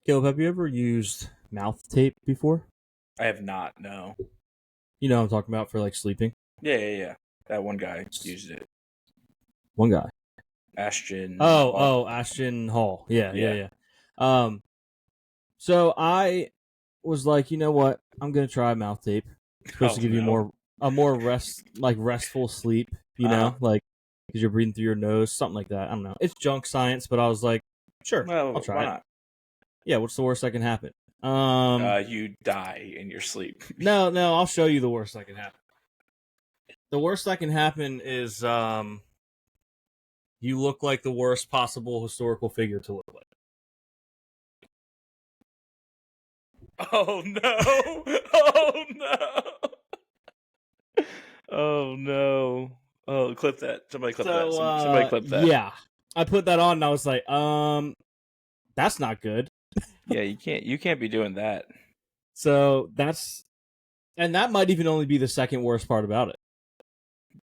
Caleb, have you ever used mouth tape before? I have not, no. You know what I'm talking about for like sleeping? Yeah. That one guy used it. One guy. Ashton Hall. Oh, Ashton Hall. Yeah. Yeah. So I was like, you know what? I'm gonna try mouth tape. It's supposed Oh, to give you no. more restful sleep. Like because you're breathing through your nose, something like that. I don't know. It's junk science, but I was like, sure, I'll Well, try why it. not? Yeah. What's the worst that can happen? You die in your sleep. No, I'll show you the worst that can happen. The worst that can happen is you look like the worst possible historical figure to look like. Oh, no. Oh, no. Oh, no. Oh, clip that. Somebody clip that. Somebody clip that. Yeah. I put that on and I was like, that's not good. Yeah, you can't be doing that. So and that might even only be the second worst part about it.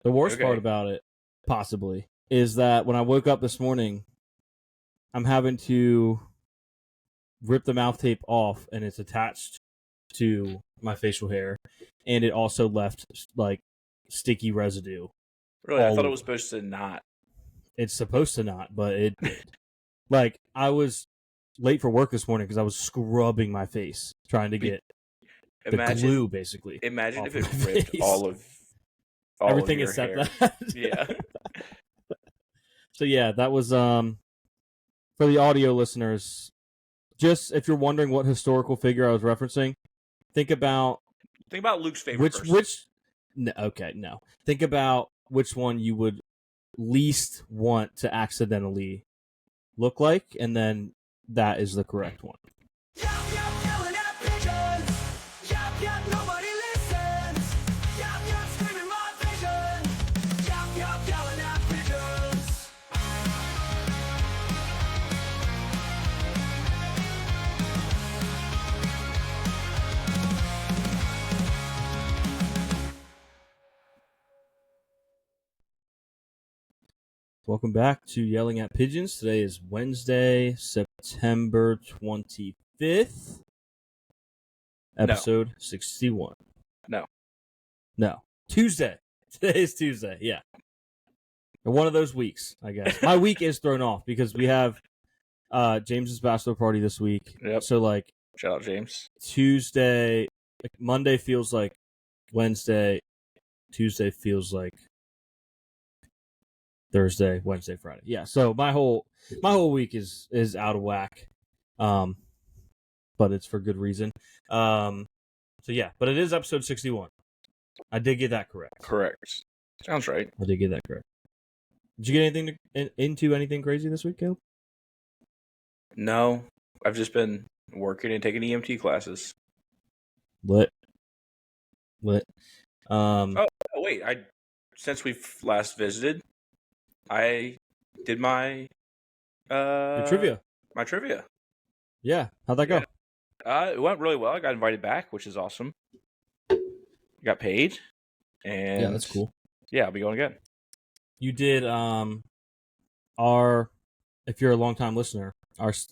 The worst part about it, possibly, is that when I woke up this morning, I'm having to rip the mouth tape off and it's attached to my facial hair, and it also left like sticky residue. Really? I thought it was supposed to not. It's supposed to not, but it did. Like, I was late for work this morning because I was scrubbing my face trying to get the glue, basically. Imagine if it ripped all everything of your except hair. that. Yeah. So yeah, that was for the audio listeners. Just if you're wondering what historical figure I was referencing, think about Luke's favorite person. No. Think about which one you would least want to accidentally look like, and then that is the correct one. Welcome back to Yelling at Pigeons. Today is Wednesday, September 25th, episode 61. No. Tuesday. Today is Tuesday, yeah. One of those weeks, I guess. My week is thrown off because we have James's bachelor party this week. Yep. So, like, shout out James. Tuesday, like, Monday feels like Wednesday. Tuesday feels like Thursday, Wednesday, Friday. Yeah, so my whole week is out of whack, but it's for good reason. So yeah, but it is episode 61. I did get that correct. Correct. Sounds right. I did get that correct. Did you get into anything crazy this week, Caleb? No, I've just been working and taking EMT classes. Lit. Oh wait, since we've last visited, I did my trivia. My trivia. Yeah, how'd that go? It went really well. I got invited back, which is awesome. Got paid, and yeah, that's cool. Yeah, I'll be going again. You did if you're a longtime listener,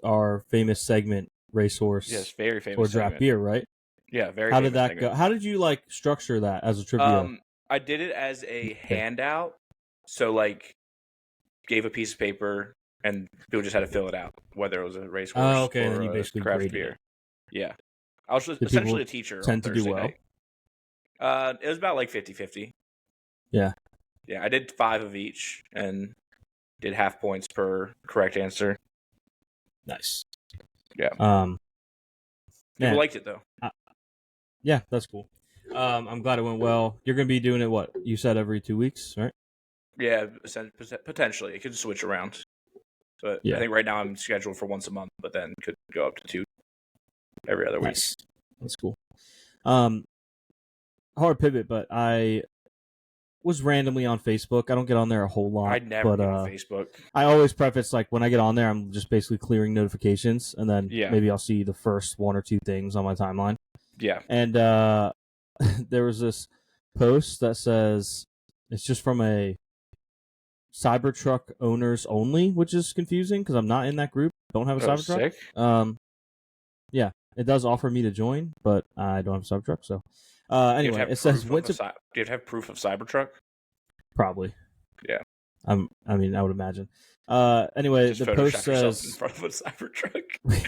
our famous segment, Racehorse. Yes, very famous. Or Draft Beer, right? Yeah, very. How did that go? How did you like structure that as a trivia? I did it as a handout. So like, gave a piece of paper and people just had to fill it out, whether it was a racehorse or and then you basically craft beer. It. Yeah, I was essentially a teacher. Tend to do well. Night. It was about like 50-50. Yeah. Yeah, I did 5 of each and did half points per correct answer. Nice. Yeah. People liked it though. Yeah, that's cool. I'm glad it went well. You're going to be doing it, what? You said every 2 weeks, right? Yeah, potentially. It could switch around. But yeah. I think right now I'm scheduled for once a month, but then could go up to 2 every other week. That's cool. Hard pivot, but I was randomly on Facebook. I don't get on there a whole lot. I never get on Facebook. I always preface, like, when I get on there, I'm just basically clearing notifications, and then maybe I'll see the first 1 or 2 things on my timeline. Yeah. And there was this post that says it's just from a Cybertruck owners only, which is confusing because I'm not in that group. Don't have a Cybertruck. Sick. Yeah, it does offer me to join, but I don't have a Cybertruck. So anyway, it says do you have to have proof of Cybertruck? Probably. Yeah. I would imagine. Anyway, Just the Photoshop post yourself says in front of a Cybertruck.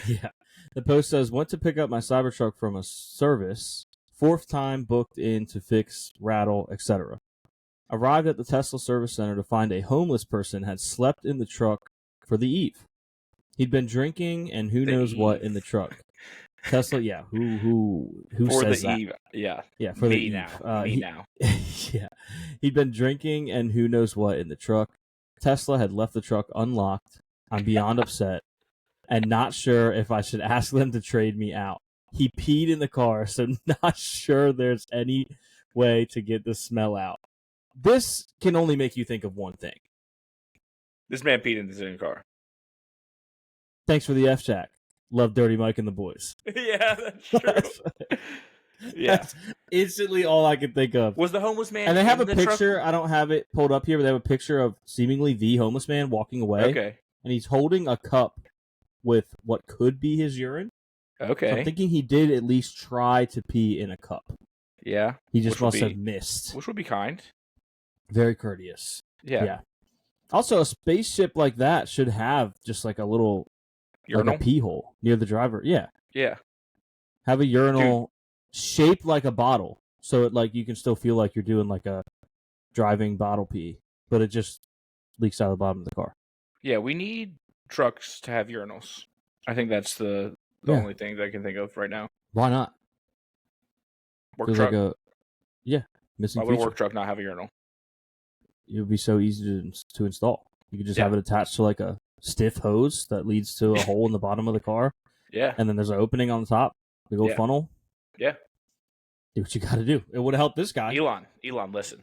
yeah. The post says went to pick up my Cybertruck from a service. 4th time booked in to fix rattle, etc. Arrived at the Tesla service center to find a homeless person had slept in the truck for the eve. He'd been drinking and who knows what in the truck. Tesla, yeah. Who for says the that? eve? Yeah, yeah. For me the now. eve. Me now. Yeah, he'd been drinking and who knows what in the truck. Tesla had left the truck unlocked. I'm beyond upset and not sure if I should ask them to trade me out. He peed in the car, so not sure there's any way to get the smell out. This can only make you think of one thing. This man peed in his own car. Thanks for the F-Jack. Love Dirty Mike and the boys. Yeah, that's true. That's instantly all I could think of. Was the homeless man? And they have a picture. Truck? I don't have it pulled up here, but they have a picture of seemingly the homeless man walking away. Okay. And he's holding a cup with what could be his urine. Okay. So I'm thinking he did at least try to pee in a cup. Yeah. He just must have missed. Which would be kind. Very courteous. Yeah. Also, a spaceship like that should have just like a little urinal? Like a pee hole near the driver. Yeah. Yeah. Have a urinal shaped like a bottle, so it like you can still feel like you're doing like a driving bottle pee, but it just leaks out of the bottom of the car. Yeah, we need trucks to have urinals. I think that's the only thing that I can think of right now. Why not? Work truck. Missing. Why would a work truck not have a urinal? It would be so easy to install. You could just have it attached to like a stiff hose that leads to a hole in the bottom of the car. Yeah. And then there's an opening on the top. Big old funnel. Yeah. Do what you got to do. It would have helped this guy. Elon, listen.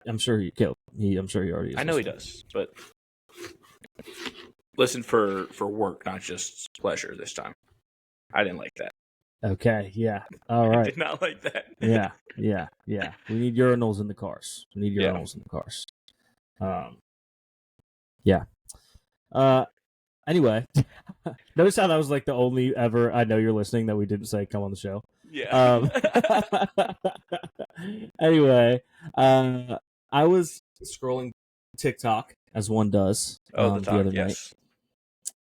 I'm sure he killed. I'm sure he already is. I know he does, but listen for work, not just pleasure this time. I didn't like that. Okay, yeah. All right. I did not like that. Yeah. We need urinals in the cars. Yeah. Anyway, notice how that was like the only ever I know you're listening that we didn't say come on the show. Yeah. Anyway, I was scrolling TikTok as one does the other night,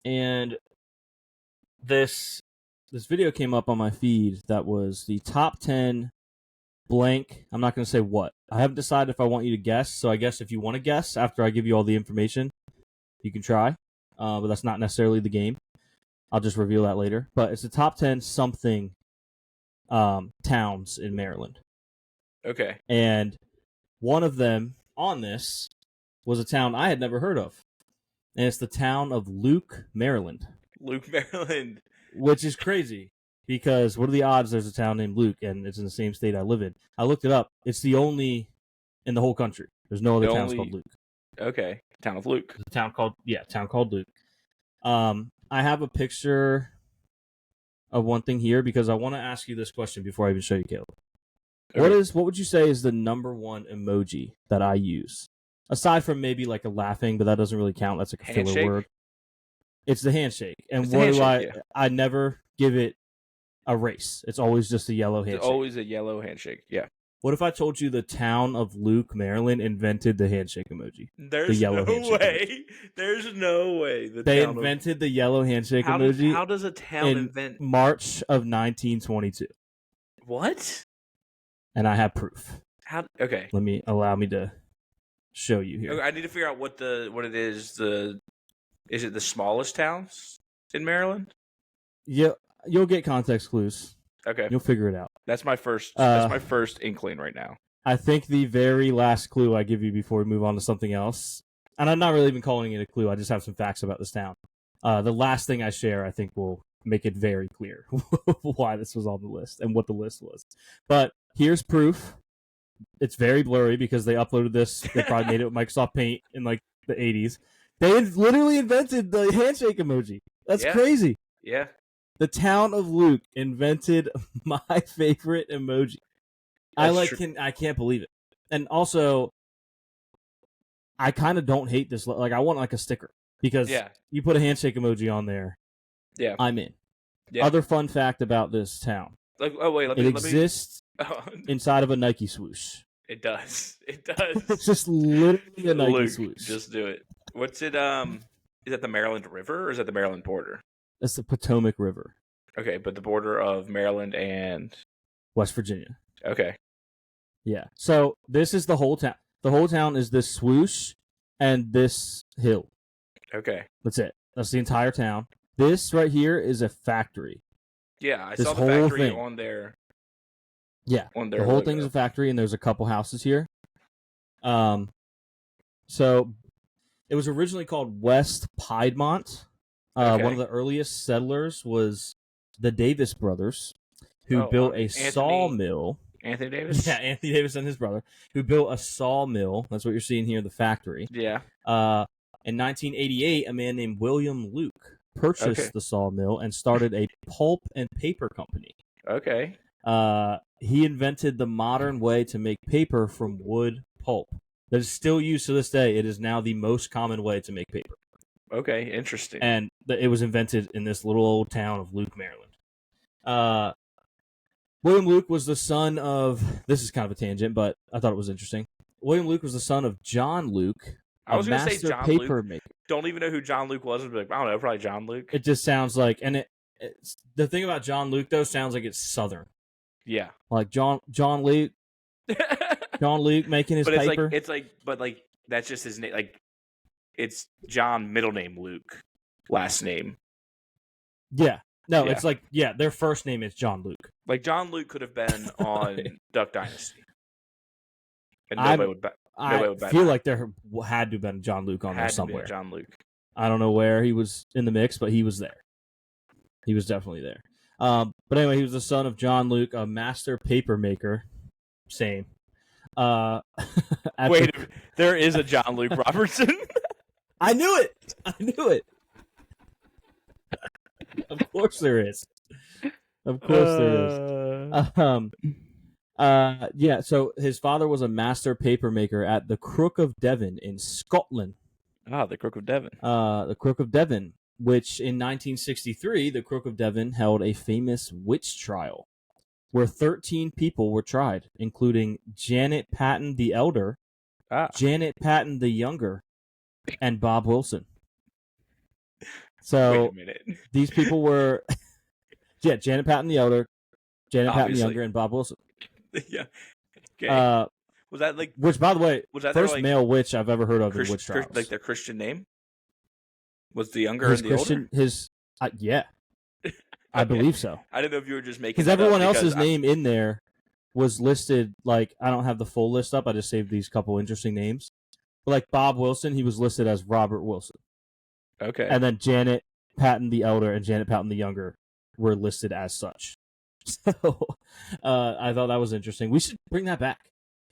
and this video came up on my feed that was the top 10 blank. I'm not going to say what. I haven't decided if I want you to guess. So I guess if you want to guess after I give you all the information, you can try. But that's not necessarily the game. I'll just reveal that later. But it's the top 10 something towns in Maryland. Okay. And one of them on this was a town I had never heard of. And it's the town of Luke, Maryland. Luke, Maryland. Which is crazy. Because what are the odds there's a town named Luke and it's in the same state I live in? I looked it up. It's the only in the whole country. There's no other towns called Luke. Okay. Town of Luke. It's a town called Luke. I have a picture of one thing here because I want to ask you this question before I even show you, Caleb. Okay. What would you say is the number one emoji that I use? Aside from maybe like a laughing, but that doesn't really count. That's like a filler word. It's the handshake. And I never give it a race. It's always just a yellow handshake. It's always a yellow handshake. Yeah. What if I told you the town of Luke, Maryland invented the handshake emoji? There's no way. There's no way. They invented the yellow handshake emoji. How does a town invent? March of 1922. What? And I have proof. Okay. Allow me to show you here. Okay, I need to figure out what it is. Is it the smallest towns in Maryland? Yeah, you'll get context clues. Okay. You'll figure it out. That's my first inkling right now. I think the very last clue I give you before we move on to something else, and I'm not really even calling it a clue, I just have some facts about this town. The last thing I share, I think, will make it very clear why this was on the list and what the list was. But here's proof. It's very blurry because they uploaded this. They probably made it with Microsoft Paint in like the 80s. They literally invented the handshake emoji. That's crazy. Yeah. The town of Luke invented my favorite emoji. I can't believe it. And also, I kind of don't hate this. Like, I want like a sticker because you put a handshake emoji on there. Yeah, I'm in. Yeah. Other fun fact about this town. Like, oh wait, it exists inside of a Nike swoosh. It does. It does. It's just literally a Nike swoosh. Just do it. What's it? Is that the Maryland River or is that the Maryland border? That's the Potomac River. Okay, but the border of Maryland and West Virginia. Okay. Yeah. So this is the whole town. The whole town is this swoosh and this hill. Okay. That's it. That's the entire town. This right here is a factory. Yeah, I saw the factory on there. Yeah, the whole thing is a factory, and there's a couple houses here. So it was originally called West Piedmont. One of the earliest settlers was the Davis brothers, who built a sawmill. Anthony Davis? Yeah, Anthony Davis and his brother, who built a sawmill. That's what you're seeing here, the factory. Yeah. In 1988, a man named William Luke purchased the sawmill and started a pulp and paper company. Okay. He invented the modern way to make paper from wood pulp that is still used to this day. It is now the most common way to make paper. Okay, interesting. And it was invented in this little old town of Luke, Maryland. William Luke was the son of... This is kind of a tangent, but I thought it was interesting. William Luke was the son of John Luke, I was going to say John paper Luke. Maker. Don't even know who John Luke was. I'd be like, I don't know, probably John Luke. It just sounds like... And the thing about John Luke, though, sounds like it's Southern. Yeah. Like John Luke. John Luke making his paper. But that's just his name. Like, it's John, middle name Luke, last name. Yeah. No, it's like, their first name is John Luke. Like, John Luke could have been on Duck Dynasty. And nobody would bet. I feel like there had to have been John Luke on there somewhere. John Luke. I don't know where he was in the mix, but he was there. He was definitely there. But anyway, he was the son of John Luke, a master paper maker. Same. Wait, there is a John Luke Robertson. I knew it. Of course there is. Yeah, so his father was a master paper maker at the Crook of Devon in Scotland. Ah, the Crook of Devon. The Crook of Devon, which in 1963, the Crook of Devon held a famous witch trial where 13 people were tried, including Janet Patton the Elder, Janet Patton the Younger, and Bob Wilson. So wait a minute. These people were Janet Patton the Elder, Janet Patton the Younger, and Bob Wilson. Yeah. Okay. Was that like? Which, by the way, was that first male witch I've ever heard of in witch trials? Like their Christian name? Was the Younger and the Older? Yeah. I believe so. I didn't know if you were just making. Because everyone else's name in there was listed. Like, I don't have the full list up. I just saved these couple interesting names. But like Bob Wilson, he was listed as Robert Wilson. Okay. And then Janet Patton the Elder and Janet Patton the Younger were listed as such. So I thought that was interesting. We should bring that back.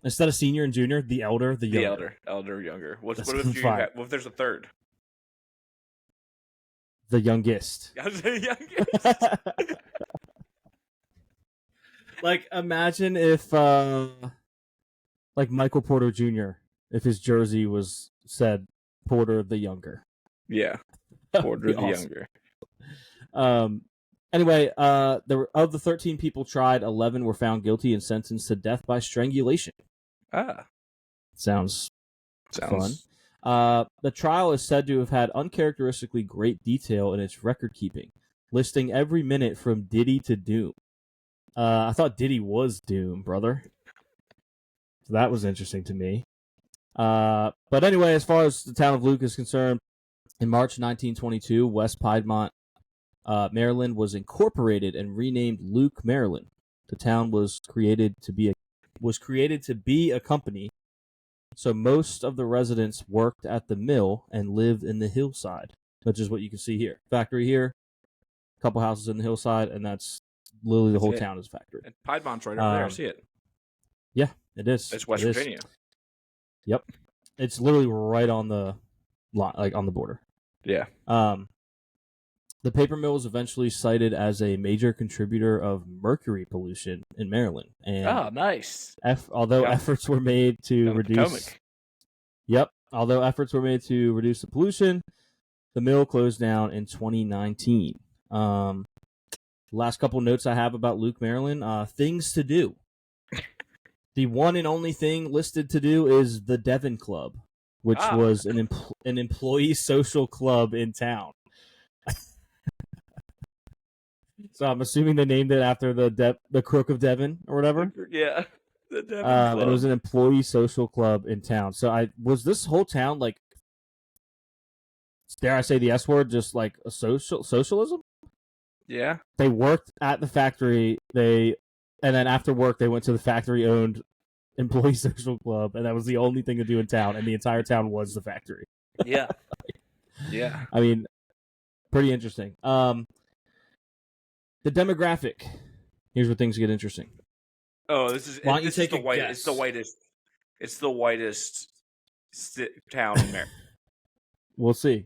Instead of senior and junior, the elder, the younger. Elder, younger. What if there's a third? The youngest. I was the youngest. Like, imagine if, like Michael Porter Jr., if his jersey was said Porter the Younger. Yeah, Porter the Younger. Anyway, there were, of the 13 people tried, 11 were found guilty and sentenced to death by strangulation. Sounds fun. The trial is said to have had uncharacteristically great detail in its record keeping, listing every minute from Diddy to Doom. I thought Diddy was Doom, brother. So that was interesting to me. But anyway, as far as the town of Luke is concerned, in March 1922, West Piedmont, Maryland was incorporated and renamed Luke, Maryland. The town was created to be a company, so most of the residents worked at the mill and lived in the hillside, which is what you can see here. Factory here, a couple houses in the hillside, and that's literally the whole town is factory. And Piedmont's right over there. I see it. Yeah, it is. It's West Virginia. Yep, it's literally right on the like on the border. Yeah. The paper mill was eventually cited as a major contributor of mercury pollution in Maryland. And nice. Although efforts were made to reduce the pollution, the mill closed down in 2019. last couple notes I have about Luke, Maryland, things to do. The one and only thing listed to do is the Devon Club, which was an employee social club in town. So I'm assuming they named it after the Crook of Devon or whatever. Yeah, the Devon Club. It was an employee social club in town. So was this whole town like, dare I say the S word, just like a socialism? Yeah. They worked at the factory. And then after work, they went to the factory-owned employee social club, and that was the only thing to do in town. And the entire town was the factory. Yeah. Yeah. I mean, pretty interesting. The demographic. Here's where things get interesting. Oh, this is the whitest. It's the whitest town in America. We'll see.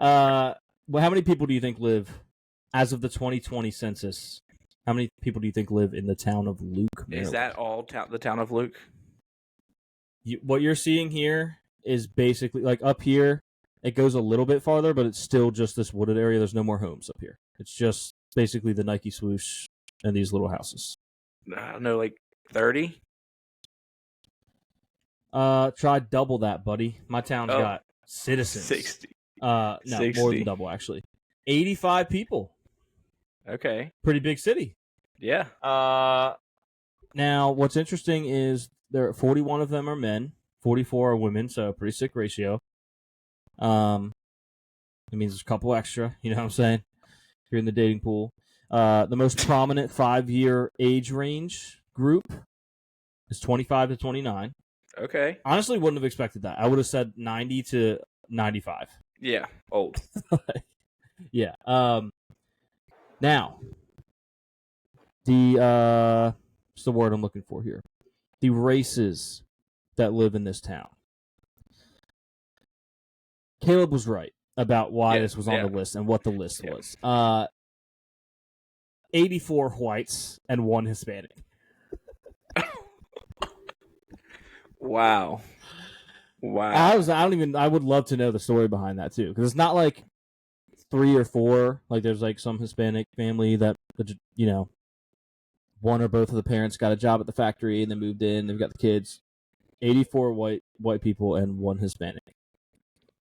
Well, how many people do you think live, as of the 2020 census? How many people do you think live in the town of Luke, Maryland? Is that all the town of Luke? What you're seeing here is basically like up here. It goes a little bit farther, but it's still just this wooded area. There's no more homes up here. It's just basically the Nike swoosh and these little houses. I don't know, like 30? Try double that, buddy. My town's got citizens. 60. No, 60. More than double, actually. 85 people. Okay. Pretty big city. Yeah. Now, what's interesting is 41 of them are men, 44 are women, so a pretty sick ratio. It means there's a couple extra, you know what I'm saying? If you're in the dating pool. The most prominent 5-year age range group is 25 to 29. Okay. Honestly, wouldn't have expected that. I would have said 90 to 95. Yeah, old. Yeah. Now, what's the word I'm looking for here? The races that live in this town. Caleb was right about why this was on the list and what the list was. 84 whites and 1 Hispanic. Wow. I would love to know the story behind that too, because it's not like 3 or 4. Like there's like some Hispanic family that, you know, one or both of the parents got a job at the factory and then moved in. They've got the kids. 84 white people and 1 Hispanic.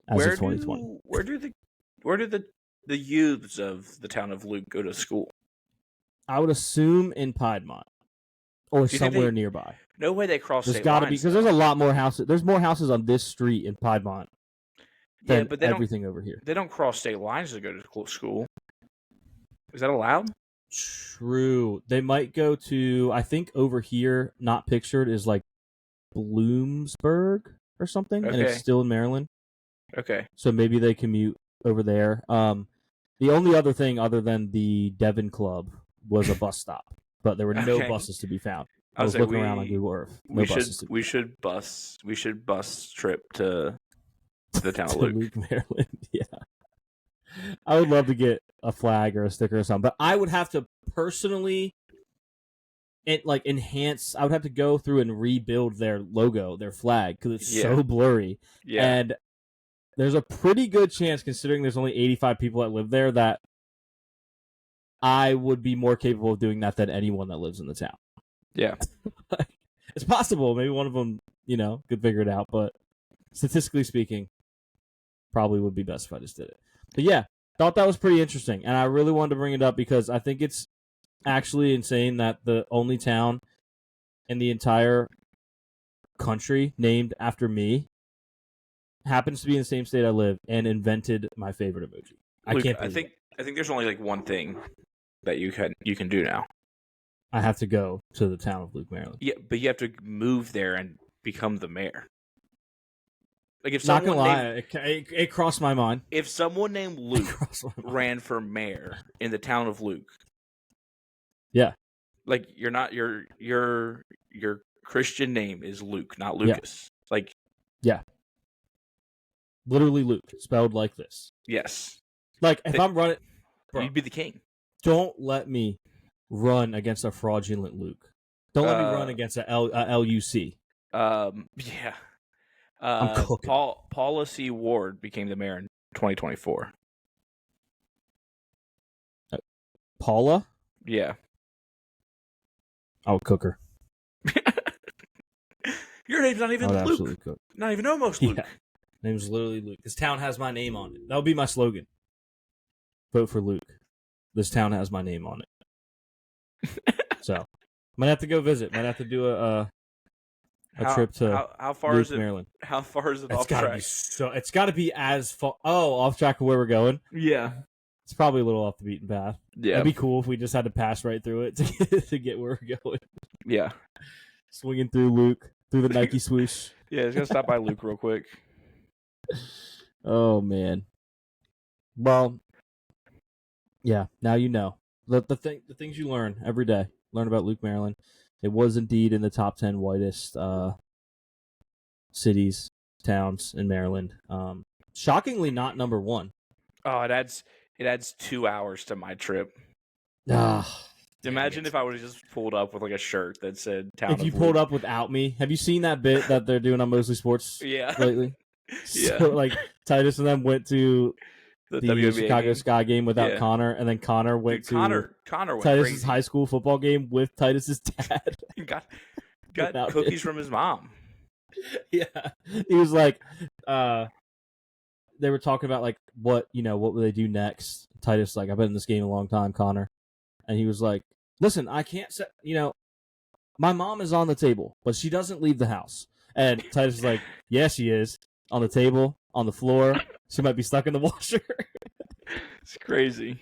As of 2020. Where do the youths of the town of Luke go to school? I would assume in Piedmont or somewhere nearby. No way they cross state lines. There's got to be, because there's a lot more houses. There's more houses on this street in Piedmont than but everything over here. They don't cross state lines to go to school. Is that allowed? True. They might go to, I think over here, not pictured, is like Bloomsburg or something, and it's still in Maryland. Okay. So maybe they commute over there. The only other thing other than the Devon Club was a bus stop, but there were no buses to be found. I was looking around on Google Earth. We should bus trip to the town of Luke, Maryland. Yeah, I would love to get a flag or a sticker or something, but I would have to personally, enhance. I would have to go through and rebuild their logo, their flag, because it's so blurry. Yeah, and there's a pretty good chance, considering there's only 85 people that live there, that I would be more capable of doing that than anyone that lives in the town. Yeah. It's possible. Maybe one of them, could figure it out, but statistically speaking, probably would be best if I just did it. But yeah, thought that was pretty interesting, and I really wanted to bring it up because I think it's actually insane that the only town in the entire country named after me happens to be in the same state I live and invented my favorite emoji. Luke, I think there's only like one thing that you can do now. I have to go to the town of Luke, Maryland. Yeah, but you have to move there and become the mayor. Like if not gonna lie, it crossed my mind. If someone named Luke ran for mayor in the town of Luke, yeah, like your Christian name is Luke, not Lucas. Yeah. Literally Luke, spelled like this. Yes. Like, if I'm running... Bro, you'd be the king. Don't let me run against a fraudulent Luke. Don't let me run against a LUC. Yeah. Paula C. Ward became the mayor in 2024. Paula? Yeah. I would cook her. Your name's not even I would Luke. absolutely cook. Not even almost Luke. Yeah. Name's literally Luke. This town has my name on it. That would be my slogan. Vote for Luke. This town has my name on it. So, might have to go visit. Might have to do a trip to how far Luke, is it? Maryland. How far is it It's off gotta track? it's got to be as far. Oh, off track of where we're going. Yeah. It's probably a little off the beaten path. Yeah. It'd be cool if we just had to pass right through it to get where we're going. Yeah. Swinging through Luke, through the Nike swoosh. Yeah, it's gonna stop by Luke real quick. Oh man. Well, yeah. Now you know the things you learn every day. Learn about Luke, Maryland. It was indeed in the top 10 whitest cities, towns in Maryland. Shockingly, not number one. Oh, it adds 2 hours to my trip. Imagine if I would have just pulled up with like a shirt that said "Town." If you pulled up without me, have you seen that bit that they're doing on Mostly Sports? Yeah. Lately. Yeah. So like Titus and them went to the Chicago game. Sky game without Connor, and then Connor went to Connor went Titus's crazy. high school football game with Titus's dad. got cookies from his mom. Yeah, he was like, they were talking about like what would they do next. Titus like, I've been in this game a long time, Connor, and he was like, listen, I can't say, my mom is on the table, but she doesn't leave the house. And Titus is like, yeah, she is on the table, on the floor. She might be stuck in the washer. It's crazy.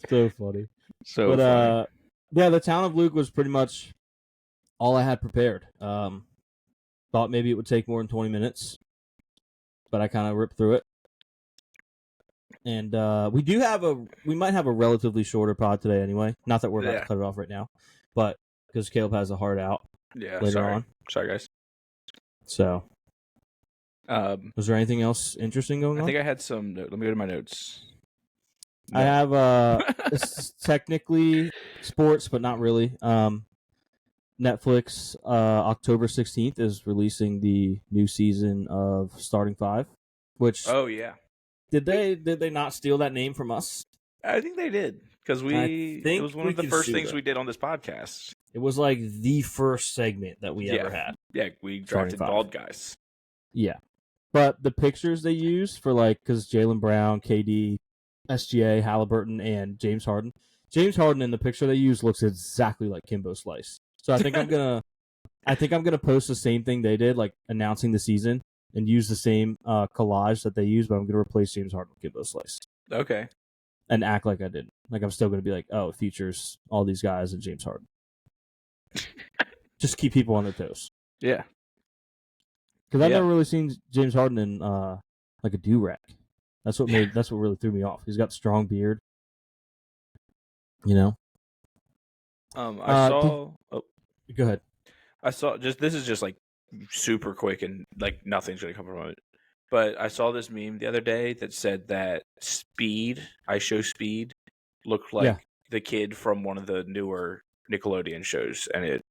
So funny. So funny. Yeah, the town of Luke was pretty much all I had prepared. Thought maybe it would take more than 20 minutes, but I kind of ripped through it. And we might have a relatively shorter pod today anyway. Not that we're about to cut it off right now, but because Caleb has a hard out later on. Sorry, guys. So, was there anything else interesting going on? I think I had some. Let me go to my notes. No. I have it's technically sports, but not really. Netflix October 16th is releasing the new season of Starting Five, which did they not steal that name from us? I think they did, because it was one of the first things we did on this podcast. It was like the first segment that we ever had. Yeah, we drafted bald guys. Yeah, but the pictures they use for because Jaylen Brown, KD, SGA, Halliburton, and James Harden. James Harden in the picture they use looks exactly like Kimbo Slice. So I think I'm gonna post the same thing they did, like announcing the season, and use the same collage that they use, but I'm gonna replace James Harden with Kimbo Slice. Okay. And act like I didn't. Like I'm still gonna be like, oh, it features all these guys and James Harden. Just keep people on their toes. Yeah. Because I've never really seen James Harden in like a do-rag. That's what really threw me off. He's got strong beard. I saw. Go ahead. I saw this is just like super quick and like nothing's gonna come from it. But I saw this meme the other day that said that I Show Speed, looked like the kid from one of the newer Nickelodeon shows, and it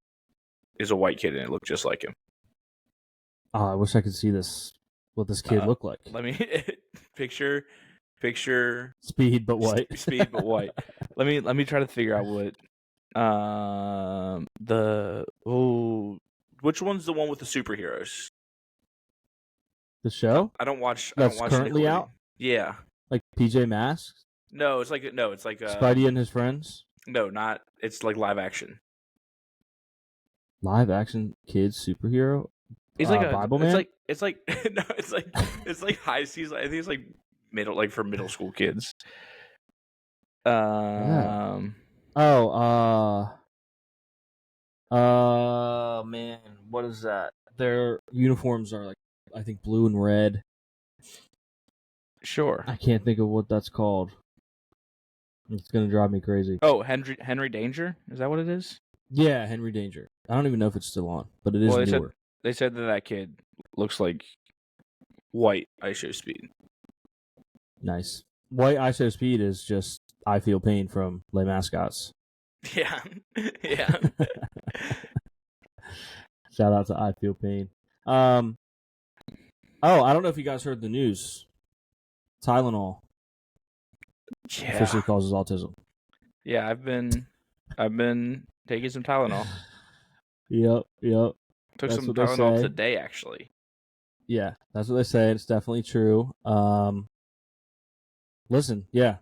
is a white kid and it looked just like him. Oh, I wish I could see what this kid looked like. Let me picture Speed but white. Speed but white. Let me try to figure out what which one's the one with the superheroes? The show? I don't watch currently out? Yeah. Like PJ Masks? No, it's like Spidey and his friends? No, not. It's like live action. Live action kids superhero? He's like a Bible man? It's like no, it's like high season. I think it's like for middle school kids. Man, what is that? Their uniforms are like, I think, blue and red. Sure. I can't think of what that's called. It's gonna drive me crazy. Oh, Henry Danger? Is that what it is? Yeah, Henry Danger. I don't even know if it's still on, but it is newer. They said that kid looks like white I Show Speed. Nice. White I Show Speed is just I Feel Pain from Les Mascots. Yeah. Yeah. Shout out to I Feel Pain. I don't know if you guys heard the news. Tylenol officially causes autism. Yeah, I've been taking some Tylenol. Yep. Took That's some what they Tylenol say. today, actually. Yeah, that's what they say. It's definitely true. Listen, yeah,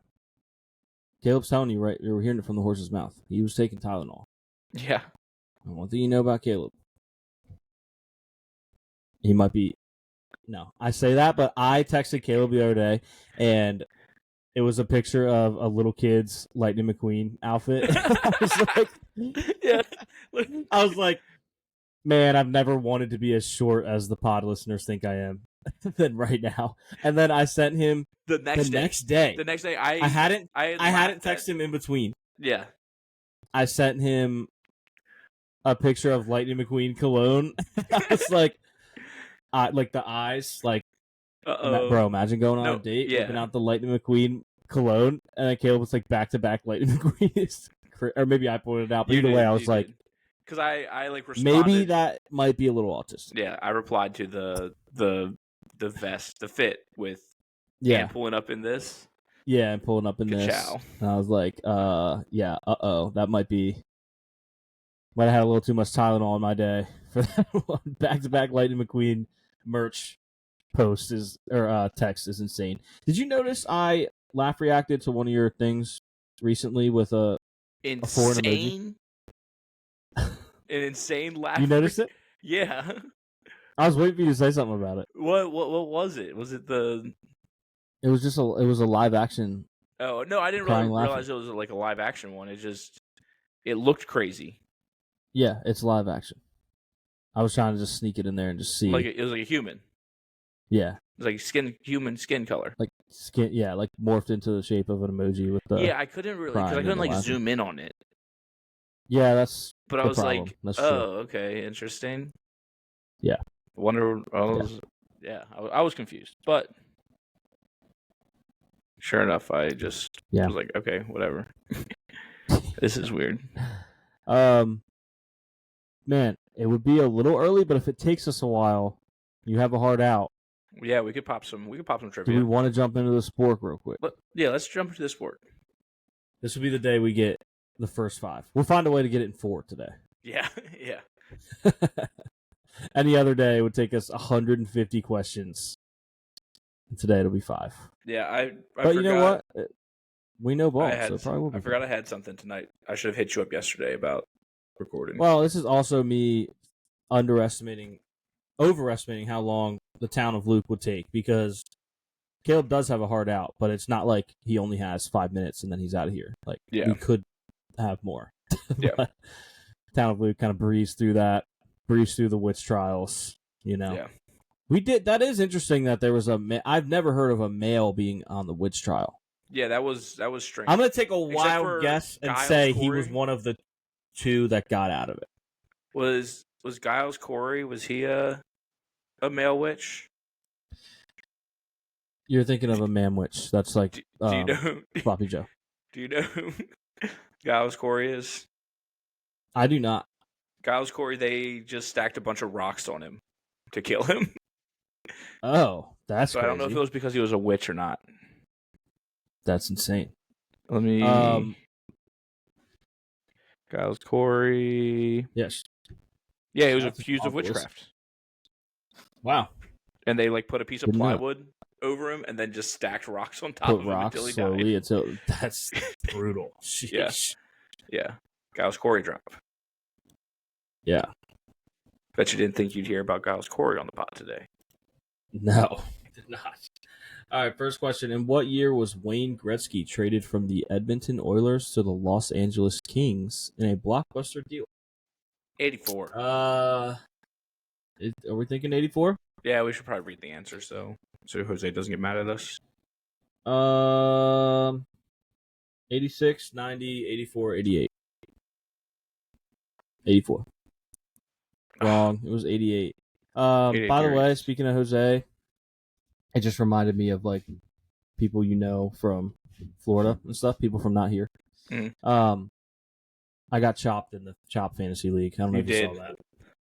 Caleb's telling you right. You were hearing it from the horse's mouth. He was taking Tylenol. Yeah. And one thing you know about Caleb, he might be. No, I say that, but I texted Caleb the other day, and it was a picture of a little kid's Lightning McQueen outfit. I was like, Yeah. I was like, man, I've never wanted to be as short as the pod listeners think I am than right now. And then I sent him the next day. The next day, I hadn't had texted him in between. Yeah. I sent him a picture of Lightning McQueen cologne. I was like the eyes, like, bro, imagine going on a date, whipping out the Lightning McQueen cologne, and then Caleb was like back-to-back Lightning McQueen. Or maybe I pointed it out, but either way, I was like, because I like responded. Maybe that might be a little autistic. Yeah, I replied to the vest, the fit with and pulling up in this. Yeah, and pulling up in this. And I was like, that might have had a little too much Tylenol in my day for that one. Back-to-back Lightning McQueen merch post text is insane. Did you notice I laugh reacted to one of your things recently with a foreign emoji? An insane laugh. You noticed it? Yeah. I was waiting for you to say something about it. What was it? Was it the? It was just a live action. Oh no, I didn't realize it was like a live action one. It looked crazy. Yeah, it's live action. I was trying to just sneak it in there and just see. Like it was like a human. Yeah. It was like human skin color. Like skin, yeah, like morphed into the shape of an emoji with the. Yeah, I couldn't really because I couldn't like zoom in on it. Yeah, that's. But I was problem. like, that's okay, interesting. Yeah. I was confused, but sure enough, I just was like, okay, whatever. This is weird. Man, it would be a little early, but if it takes us a while, you have a hard out. Yeah, we could pop some trivia. Do we want to jump into the sport real quick? Let's jump into the sport. This will be the day we get the first 5. We'll find a way to get it in 4 today. Yeah. Any other day it would take us 150 questions. And today it'll be 5. Yeah, but you know what? We know ball, so it probably will be. I forgot I had something tonight. I should have hit you up yesterday about recording. Well, this is also me overestimating how long the town of Luke would take, because Caleb does have a hard out, but it's not like he only has 5 minutes and then he's out of here. Like, we could have more. Yeah. Town of Luke kind of breezed through the witch trials, you know. Yeah. We did. That is interesting that there was I've never heard of a male being on the witch trial. Yeah, that was strange. I'm going to take a wild guess and say he was one of the 2 that got out of it. Was Giles Corey, was he a male witch? You're thinking of a man witch. That's like do you know Floppy Joe. Do you know who Giles Corey is? I do not. Giles Corey, they just stacked a bunch of rocks on him to kill him. Oh, that's crazy. I don't know if it was because he was a witch or not. That's insane. Let me... Giles Corey... Yes. Yeah, he was accused of witchcraft. Wow. And they put a piece of plywood over him and then just stacked rocks on top of him until he died. That's brutal. Sheesh. Yeah. Giles Corey drop. Yeah. Bet you didn't think you'd hear about Giles Corey on the pod today. No, I did not. All right, first question. In what year was Wayne Gretzky traded from the Edmonton Oilers to the Los Angeles Kings in a blockbuster deal? 84. Are we thinking 84? Yeah, we should probably read the answer so Jose doesn't get mad at us. 86, 90, 84, 88. 84. Wrong. It was 88. By the way, speaking of Jose, it just reminded me of people you know from Florida and stuff, people from not here. Mm. I got chopped in the Chop Fantasy League. I don't know if you saw that.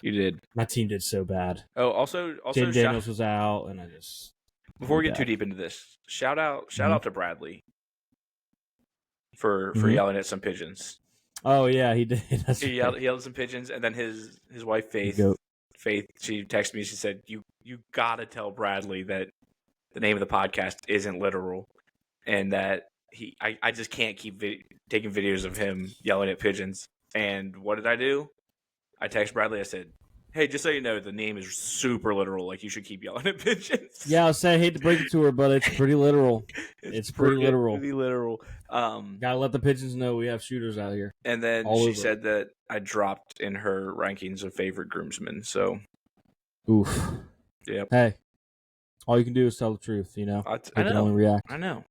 You did. My team did so bad. Oh, also Jim Daniels was out, and I just... Before we get too deep into this, shout out to Bradley. for yelling at some pigeons. Oh yeah, he did. He yelled at some pigeons, and then his wife Faith, she texted me. She said, "You gotta tell Bradley that the name of the podcast isn't literal, and that I just can't keep taking videos of him yelling at pigeons." And what did I do? I texted Bradley. I said, "Hey, just so you know, the name is super literal. Like, you should keep yelling at pigeons." Yeah, I say I hate to break it to her, but it's pretty literal. It's pretty literal. Pretty literal. Gotta let the pigeons know we have shooters out here. And then she said that I dropped in her rankings of favorite groomsmen. So, oof. Yep. Hey, all you can do is tell the truth. You know, I can only react. I know.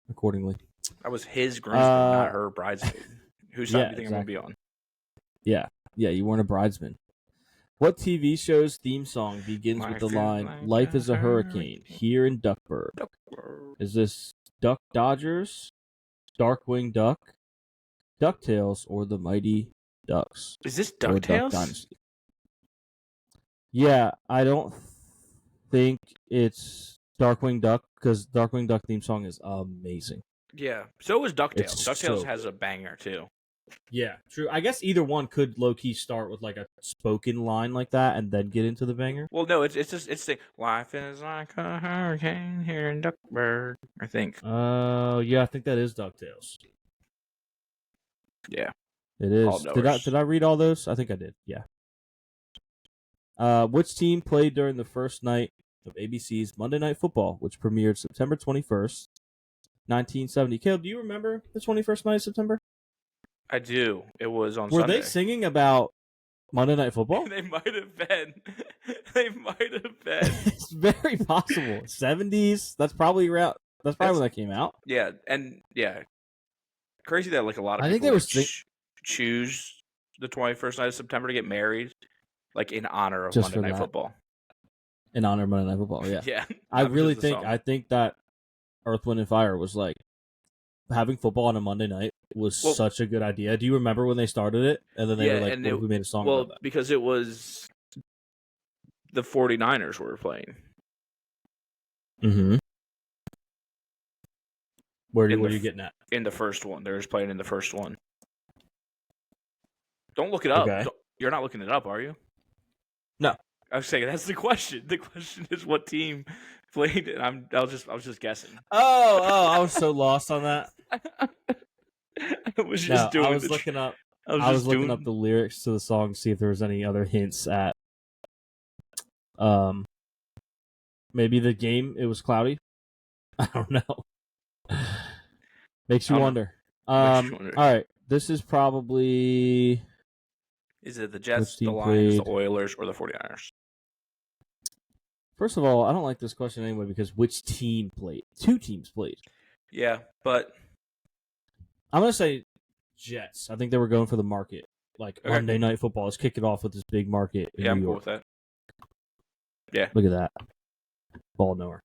Accordingly. I was his groomsman, not her bridesmaid. Whose side do you think I'm gonna be on? Yeah, you weren't a bridesman. What TV show's theme song begins with the line, "Life is a hurricane, here in Duckburg"? Is this Duck Dodgers, Darkwing Duck, DuckTales, or The Mighty Ducks? Is this DuckTales? Yeah, I don't think it's Darkwing Duck, because Darkwing Duck theme song is amazing. Yeah, so was DuckTales. DuckTales has a banger, too. Yeah, true. I guess either one could low-key start with like a spoken line like that and then get into the banger. Well, no, it's the "Life is like a hurricane here in Duckburg," I think. Yeah, I think that is DuckTales. Yeah. It is. Did I read all those? I think I did. Yeah. Which team played during the first night of ABC's Monday Night Football, which premiered September 21st, 1970? Caleb, do you remember the 21st night of September? I do. It was on Sunday. Were they singing about Monday Night Football? They might have been. It's very possible. 70s. That's probably when that came out. Yeah, and yeah, crazy that like a lot of I people think they were choose the 21st night of September to get married, like in honor of just Monday Night Football. In honor of Monday Night Football, yeah. Yeah. I think that Earth, Wind, and Fire was like having football on a Monday night was such a good idea. Do you remember when they started it? And then they were like, we made a song about that. Because it was the 49ers were playing. Mm-hmm. What are you getting at? In the first one. They were playing in the first one. Don't look it up. Okay. You're not looking it up, are you? No. I was saying that's the question. The question is what team played, and I was just guessing. Oh, I was so lost on that. I was just doing. I was looking up. I was looking up the lyrics to the song to see if there was any other hints at. Maybe the game. It was cloudy. I don't know. Makes you wonder. All right, this is probably. Is it the Jets, the Lions, the Oilers, or the 49ers? First of all, I don't like this question anyway because which team played? Two teams played. Yeah, but I'm going to say Jets. I think they were going for the market. Like Monday Night Football. Let's kick it off with this big market in New York. I'm cool with that. Yeah. Look at that. Ball knower.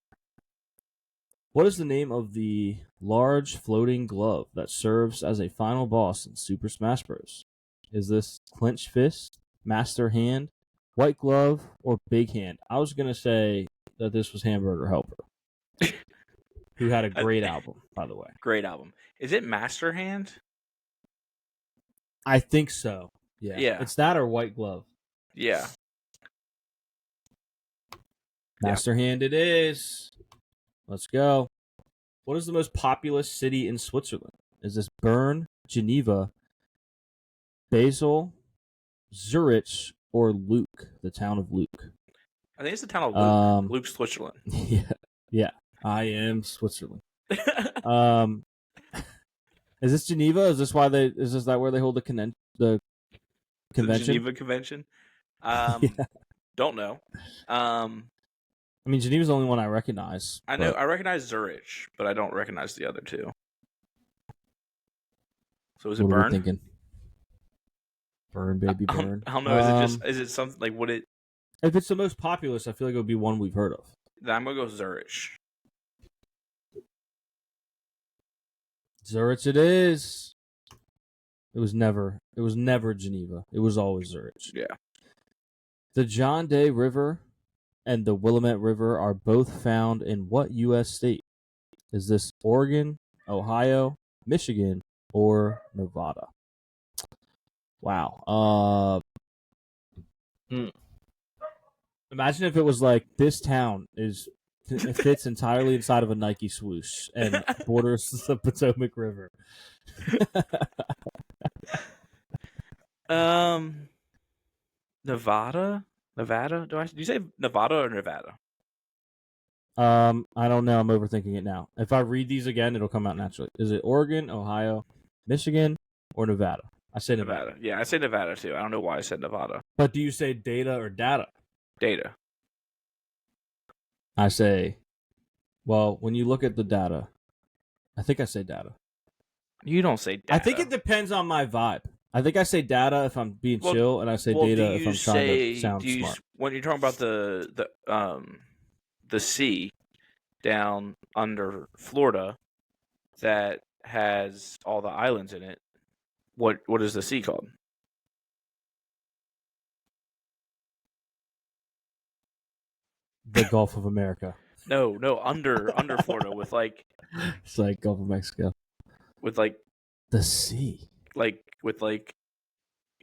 What is the name of the large floating glove that serves as a final boss in Super Smash Bros? Is this Clench Fist, Master Hand, White Glove, or Big Hand? I was going to say that this was Hamburger Helper, who had a great album, by the way. Great album. Is it Master Hand? I think so. Yeah. It's that or White Glove. Yeah. Master Hand it is. Let's go. What is the most populous city in Switzerland? Is this Bern, Geneva, Basel, Zurich, or Luke, the town of Luke? I think it's the town of Luke. Luke, Switzerland. Yeah. I am Switzerland. Is this Geneva? Is this where they hold the convention? The Geneva Convention? Don't know. I mean, Geneva's the only one I recognize. I know. I recognize Zurich, but I don't recognize the other two. So is it Bern? What are we thinking? Burn, baby, burn. I don't know. Is it something like would it? If it's the most populous, I feel like it would be one we've heard of. Then I'm gonna go Zurich. Zurich, it is. It was never Geneva. It was always Zurich. Yeah. The John Day River and the Willamette River are both found in what U.S. state? Is this Oregon, Ohio, Michigan, or Nevada? Wow. Imagine if it was like this town it fits entirely inside of a Nike swoosh and borders the Potomac River. Nevada? Nevada? Do you say Nevada or Nevada? I don't know. I'm overthinking it now. If I read these again, it'll come out naturally. Is it Oregon, Ohio, Michigan, or Nevada? I say Nevada. Yeah, I say Nevada too. I don't know why I said Nevada. But do you say data or data? Data. I say, well, when you look at the data, I think I say data. You don't say data. I think it depends on my vibe. I think I say data if I'm being chill, and I say data if I'm trying to sound smart. When you're talking about the sea down under Florida that has all the islands in it, what is the sea called? The Gulf of America. No, under Florida with like it's like Gulf of Mexico. With like the sea. With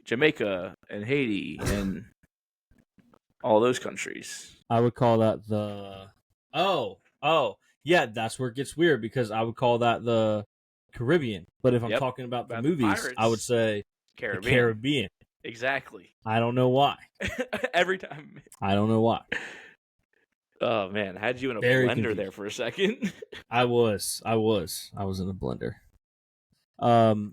Jamaica and Haiti and all those countries. I would call that the yeah, that's where it gets weird because I would call that the Caribbean. But if I'm talking about the movies, Pirates, I would say the Caribbean. Exactly. I don't know why. Every time. I don't know why. Oh man, I had you in a blender there for a second. I was in a blender.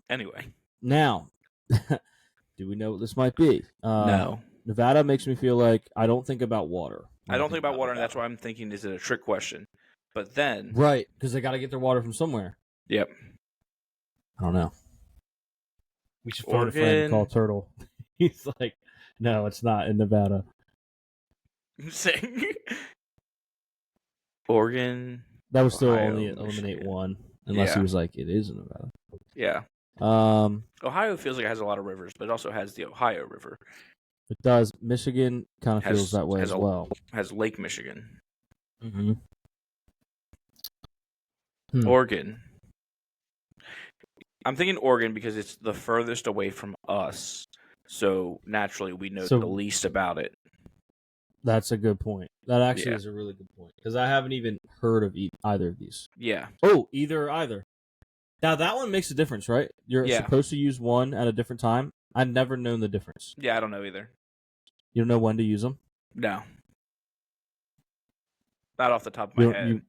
Anyway. Now, do we know what this might be? No. Nevada makes me feel like I don't think about water. I don't think about water, and that's why I'm thinking, is it a trick question? But then... Right, because they got to get their water from somewhere. Yep. I don't know. We should find a friend called Turtle. He's like, no, it's not in Nevada. I'm saying... Oregon... That would still only eliminate one, unless he was like, it is in Nevada. Yeah. Ohio feels like it has a lot of rivers, but it also has the Ohio River. It does. Michigan kind of feels that way as well. Has Lake Michigan. Mm-hmm. Oregon. I'm thinking Oregon because it's the furthest away from us, so naturally we know the least about it. That's a good point. That actually is a really good point because I haven't even heard of either of these. Yeah. Oh, either. Now that one makes a difference, right? You're supposed to use one at a different time. I've never known the difference. Yeah, I don't know either. You don't know when to use them? No. Not off the top of my head.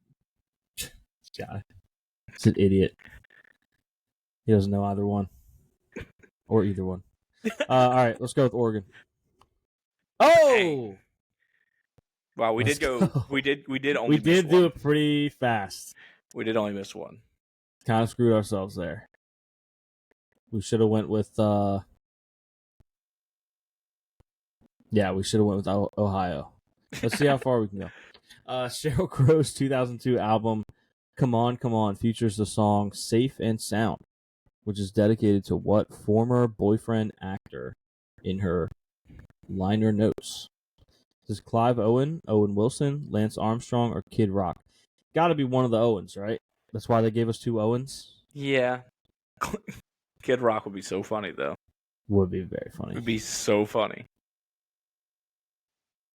God. He's an idiot. He doesn't know either one. Or either one. All right, let's go with Oregon. Oh! Hey. Wow, we did do it pretty fast. We did only miss one. Kind of screwed ourselves there. We should have went with we should have went with Ohio. Let's see how far we can go. Sheryl Crow's 2002 album Come On features the song Safe and Sound, which is dedicated to what former boyfriend actor in her liner notes? Is Clive Owen, Owen Wilson, Lance Armstrong, or Kid Rock? Got to be one of the Owens, right? That's why they gave us 2 Owens? Yeah. Kid Rock would be so funny, though. Would be very funny. Would be so funny.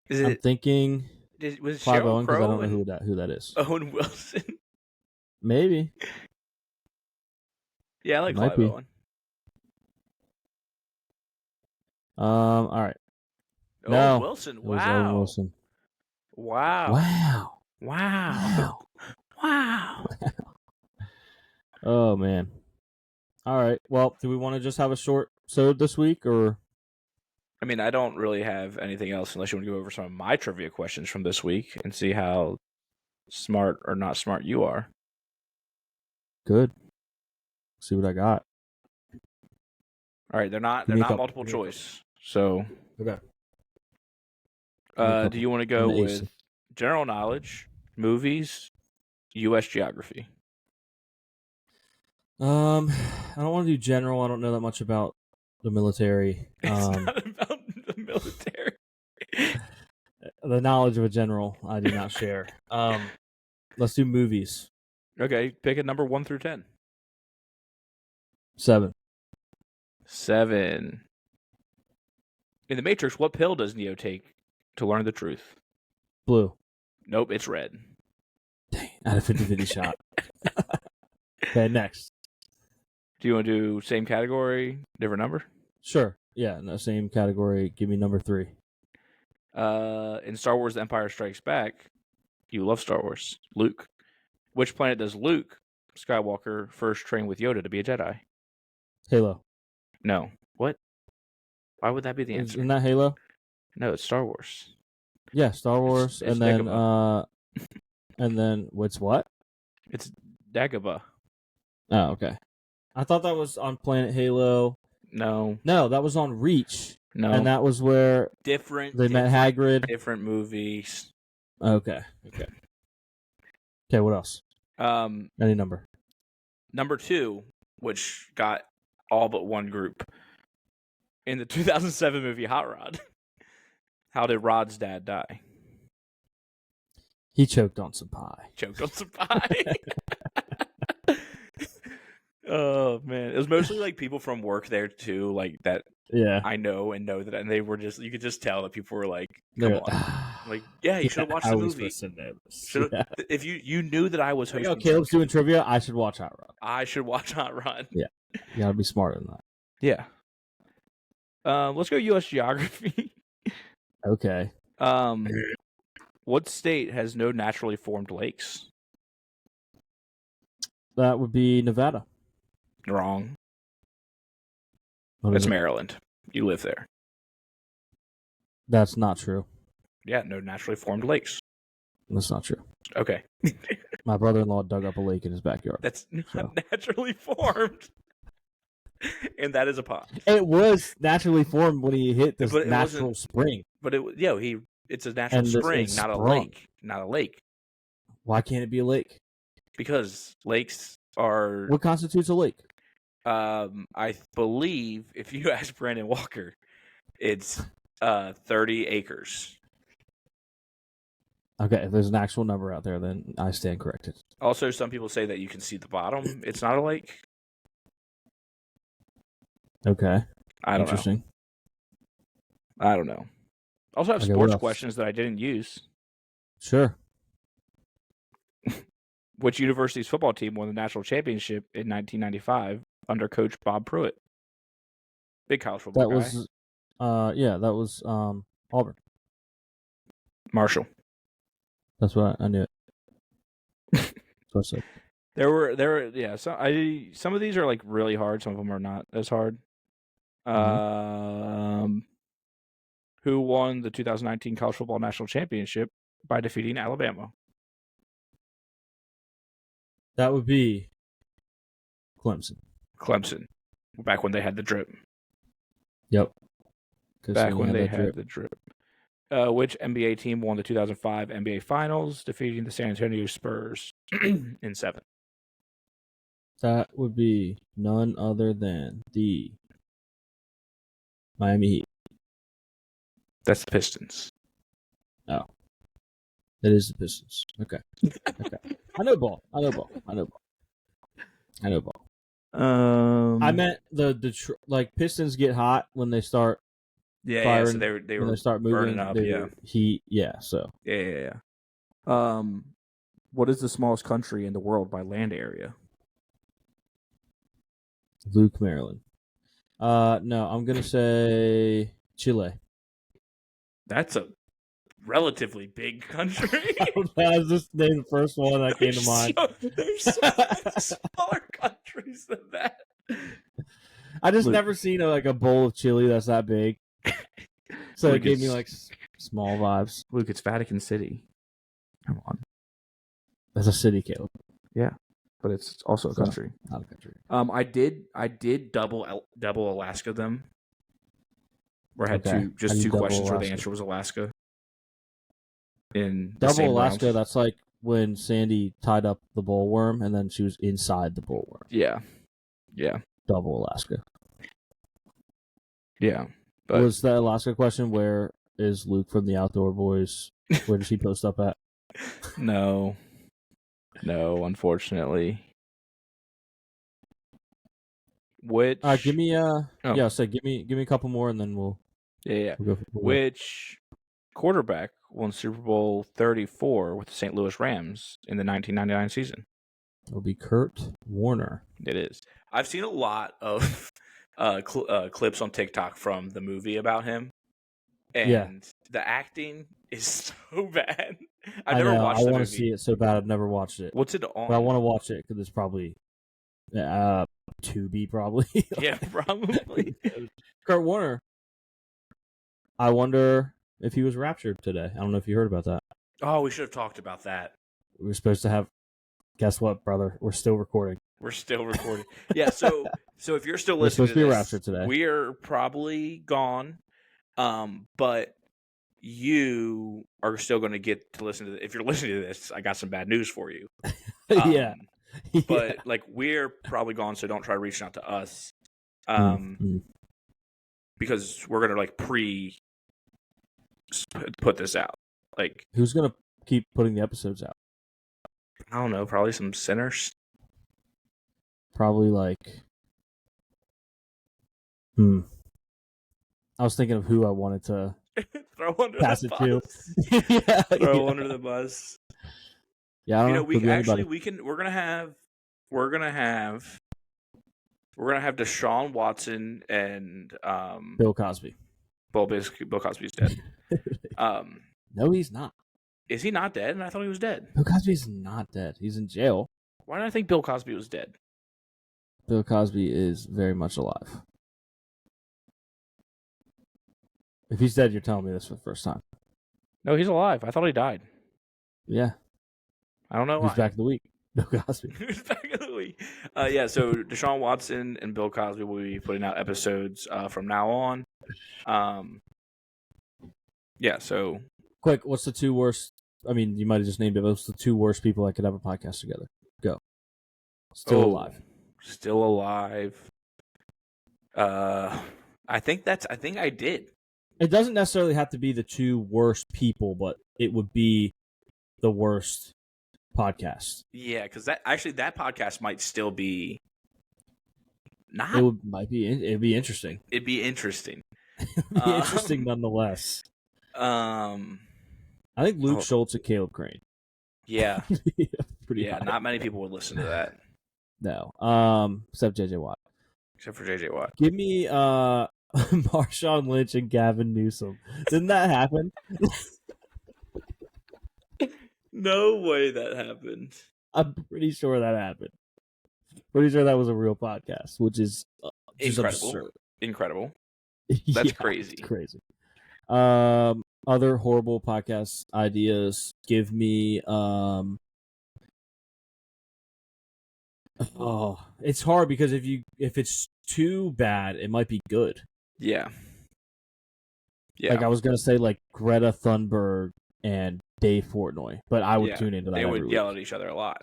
I'm thinking was Clive Sheryl Owen because I Crow don't know who that is. Owen Wilson? Maybe. Yeah, I like Clive Owen. All right. Owen Wilson. Wow. It was Owen Wilson. Wow. Oh man. All right. Well, do we want to just have a short episode this week, or? I mean, I don't really have anything else unless you want to go over some of my trivia questions from this week and see how smart or not smart you are. Good. See what I got. All right, they're not multiple choice. So, okay. Do you want to go with general knowledge, movies, U.S. geography? I don't want to do general. I don't know that much about the military. It's not about the military. The knowledge of a general I do not share. Let's do movies. Okay, pick a number 1 through 10. 7. 7. In the Matrix, what pill does Neo take to learn the truth? Blue. Nope, it's red. Dang, I had a 50-50 shot. Okay, next. Do you want to do same category, different number? Sure. Yeah, in the same category. Give me number 3. In Star Wars The Empire Strikes Back, you love Star Wars, Luke. Which planet does Luke Skywalker first train with Yoda to be a Jedi? Halo. No. What? Why would that be the answer? Isn't that Halo? No, it's Star Wars. Yeah, Star Wars. It's and then Dagobah. and then what's what? It's Dagobah. Oh, okay. I thought that was on Planet Halo. No, that was on Reach. no. And that was where they met Hagrid. Different movies. Okay. Okay, what else? Any number. Number 2, which got all but one group. In the 2007 movie Hot Rod, how did Rod's dad die? He choked on some pie. Oh man, it was mostly like people from work there too, like that. Yeah, I know that, and they were you could just tell that people were like, "Come on, like yeah, you should have watched the movie." If you knew that I was hosting, like, Caleb's doing trivia, I should watch Hot Rod. I should watch Hot Rod. Yeah, you gotta be smarter than that. Yeah. Let's go U.S. geography. Okay. What state has no naturally formed lakes? That would be Nevada. Wrong. What That's is it? Maryland. You live there. That's not true. Yeah, no naturally formed lakes. That's not true. Okay. My brother-in-law dug up a lake in his backyard. That's not naturally formed. And that is a pond. It was naturally formed when he hit this natural spring. But it's a natural spring, not a lake. Not a lake. Why can't it be a lake? Because lakes are... What constitutes a lake? I believe, if you ask Brandon Walker, it's 30 acres. Okay, if there's an actual number out there, then I stand corrected. Also, some people say that you can see the bottom. It's not a lake. Okay. I don't Interesting. know. I don't know. Also have sports questions that I didn't use. Sure. Which university's football team won the national championship in 1995 under coach Bob Pruitt? Big college football guy. That was Auburn. Marshall. That's what I knew it. That's what I said. There were some of these are like really hard, some of them are not as hard. Who won the 2019 college football national championship by defeating Alabama? That would be Clemson. Back when they had the drip. Yep. Back when they had the drip. Which NBA team won the 2005 NBA Finals, defeating the San Antonio Spurs in 7? That would be none other than the Miami Heat. That's the Pistons. Oh. It is the Pistons. Okay. I know ball. I meant the Pistons get hot when they start firing, so they were when they start moving up, heat, so. Yeah. What is the smallest country in the world by land area? Luke, Maryland. No, I'm going to say Chile. That's a relatively big country. I was just named the first one that came to mind. There's so many smaller countries than that. I just never seen a bowl of chili that's that big. So Luke, it gave me like small vibes. Luke, it's Vatican City. Come on. That's a city, Caleb. Yeah. But it's also a country. Not a country. I did double Alaska them. Where I had two questions where the answer was Alaska. In double Alaska, rounds. That's like when Sandy tied up the bullworm and then she was inside the bullworm. Yeah. Double Alaska. Yeah. But was that Alaska question? Where is Luke from the Outdoor Boys? Where does he post up at? No, unfortunately. Which give me give me a couple more and then we'll yeah. we'll go. Which quarterback won Super Bowl 34 with the St. Louis Rams in the 1999 season? It'll be Kurt Warner. It is. I've seen a lot of clips on TikTok from the movie about him, and the acting is so bad. I never watched the movie. I want to see it so bad. I've never watched it. What's it on? But I want to watch it because it's probably Tubi, probably. Yeah, probably. Kurt Warner. I wonder if he was raptured today. I don't know if you heard about that. Oh, we should have talked about that. We were supposed to have. Guess what, brother? We're still recording. We're still recording. Yeah. So if you're still listening, we're supposed to be this, raptured today. We're probably gone. But you are still going to get to listen to. If you're listening to this, I got some bad news for you. Yeah. But like we're probably gone, so don't try reaching out to us. Because we're gonna like put this out. Like, who's gonna keep putting the episodes out? I don't know. Probably some sinners. Probably like. I was thinking of who I wanted to throw under pass the it bus. to. Throw under the bus. Yeah, I don't know. We can. We're gonna have Deshaun Watson and Bill Cosby. Well, basically, Bill Cosby's dead. No, he's not. Is he not dead? And I thought he was dead. Bill Cosby's not dead. He's in jail. Why did I think Bill Cosby was dead? Bill Cosby is very much alive. If he's dead, you're telling me this for the first time. No, he's alive. I thought he died. Yeah. I don't know why. Who's back of the week? Bill Cosby. Who's back of the week? Yeah, so Deshaun Watson and Bill Cosby will be putting out episodes from now on. Yeah, so... Quick, what's the two worst... I mean, you might have just named it, but what's the two worst people that could have a podcast together? Go. Still alive. Still alive. I think I did. It doesn't necessarily have to be the two worst people, but it would be the worst podcast. Yeah, because that podcast might still be not. It'd be interesting. It'd be interesting. It'd be interesting nonetheless. I think Luke Schultz and Caleb Crane. Yeah. Pretty high. Not many people would listen to that. No. Except JJ Watt. Except for JJ Watt. Give me Marshawn Lynch and Gavin Newsom. Didn't that happen? No way that happened. I'm pretty sure that happened. Pretty sure that was a real podcast, which is incredible. Absurd. Incredible. That's crazy. It's crazy. Other horrible podcast ideas. Give me it's hard because if it's too bad, it might be good. Yeah. Yeah. Like I was gonna say, like Greta Thunberg and Dave Portnoy, but I would tune into that. They would yell at each other a lot.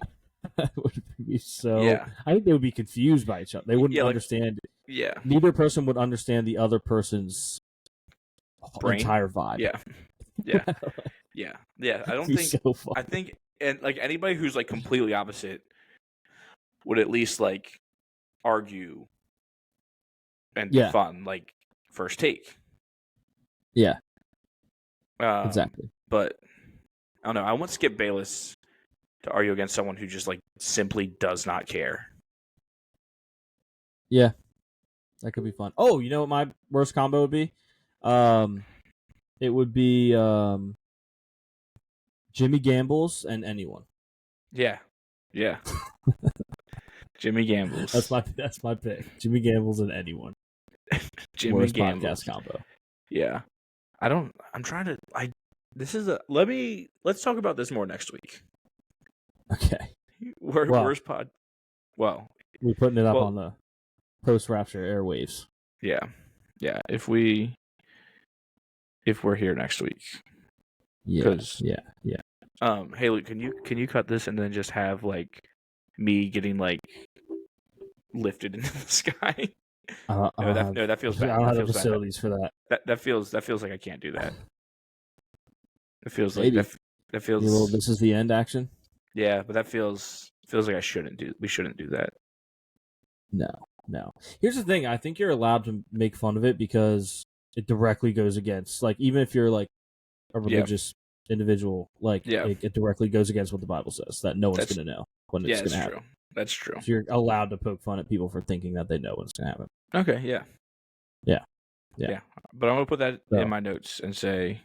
That would be so. Yeah. I think they would be confused by each other. They wouldn't understand. Yeah. Neither person would understand the other person's entire vibe. Yeah. Yeah. Yeah. Yeah. I don't think. So fun. I think, and like anybody who's like completely opposite would at least like argue and be fun, like First Take. Yeah. Exactly. But I don't know. I want Skip Bayless to argue against someone who just like simply does not care. Yeah. That could be fun. Oh, you know what my worst combo would be? It would be Jimmy Gambles and anyone. Yeah. Yeah. Jimmy Gambles. That's my pick. Jimmy Gambles and anyone. Jimmy worst Gambles. Podcast combo. Yeah. Let's talk about this more next week. Okay. Worst pod. Well, we're putting it up on the post-rapture airwaves. Yeah. Yeah. If we're here next week. Yeah. Hey Luke, can you cut this and then just have like me getting like lifted into the sky? No, that feels bad. I don't have the facilities for that. That feels like I can't do that. It feels Maybe. like that feels. This is the end action. Yeah, but that feels like we shouldn't do that. No, No. Here's the thing. I think you're allowed to make fun of it because it directly goes against, like, even if you're like a religious individual, like it directly goes against what the Bible says, that no one's going to know when it's going to happen. That's true. So you're allowed to poke fun at people for thinking that they know when it's going to happen. Okay, yeah. But I'm going to put that in my notes and say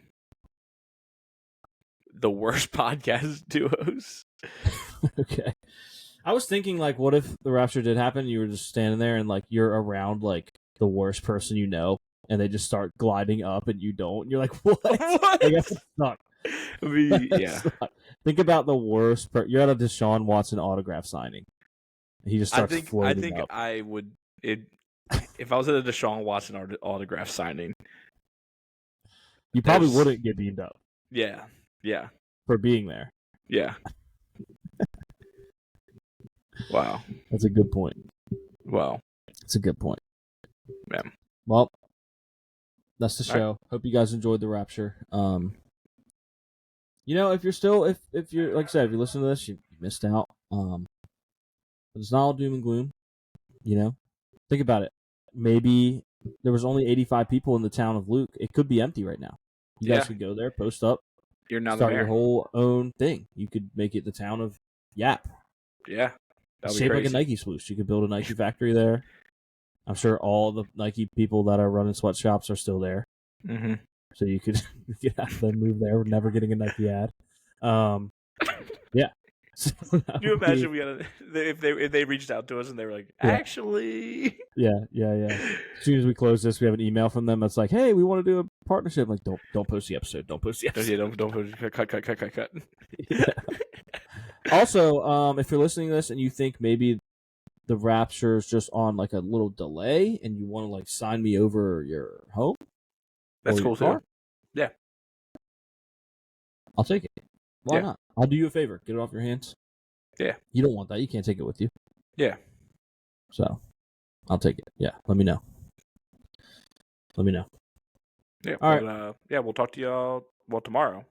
the worst podcast duos. Okay. I was thinking, like, what if the rapture did happen? You were just standing there and, like, you're around, like, the worst person you know, and they just start gliding up and you don't. And you're like, what? What? I guess it's not. Yeah. Think about the worst. You're at a Deshaun Watson autograph signing. He just starts floating up. I would. If I was at a Deshaun Watson autograph signing, you probably wouldn't get beamed up. Yeah. For being there. Yeah. Wow. That's a good point. Wow. That's a good point. Yeah. Well, that's the show. Right. Hope you guys enjoyed the rapture. If you're still, if you're, like I said, if you listen to this, you missed out. But it's not all doom and gloom. Think about it. Maybe there was only 85 people in the town of Luke. It could be empty right now. You guys could go there, post up, start your whole own thing. You could make it the town of YAP. Yeah. Shaped like a Nike swoosh. You could build a Nike factory there. I'm sure all the Nike people that are running sweatshops are still there. Mm-hmm. So you could have them move there, never getting a Nike ad. Yeah. So can you imagine if they reached out to us and they were like, actually? Yeah. As soon as we close this, we have an email from them that's like, hey, we want to do a partnership. Like, don't post the episode. Don't post the episode. Yeah, don't post. Cut. Yeah. Also, if you're listening to this and you think maybe the rapture is just on like a little delay and you want to like sign me over your home, that's cool too. Yeah, I'll take it. Why not? I'll do you a favor. Get it off your hands. Yeah. You don't want that. You can't take it with you. Yeah. So, I'll take it. Yeah. Let me know. Yeah. All right. We'll talk to y'all tomorrow.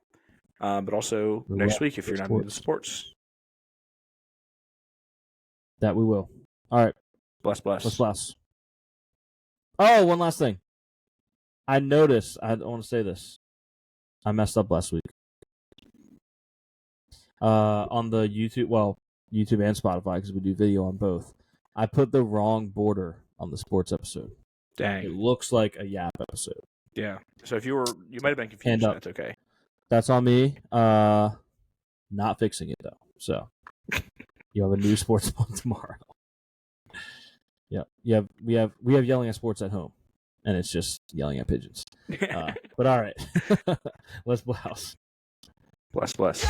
But also next week if you're not into sports. That we will. All right. Bless. Oh, one last thing. I noticed. I want to say this. I messed up last week. On the YouTube and Spotify, because we do video on both. I put the wrong border on the sports episode. Dang. It looks like a YAP episode. Yeah. So if you might have been confused. That's okay. That's on me. Not fixing it though. So you have a new sports one tomorrow. Yeah. We have yelling at sports at home, and it's just yelling at pigeons. But all right, let's blouse. Bless.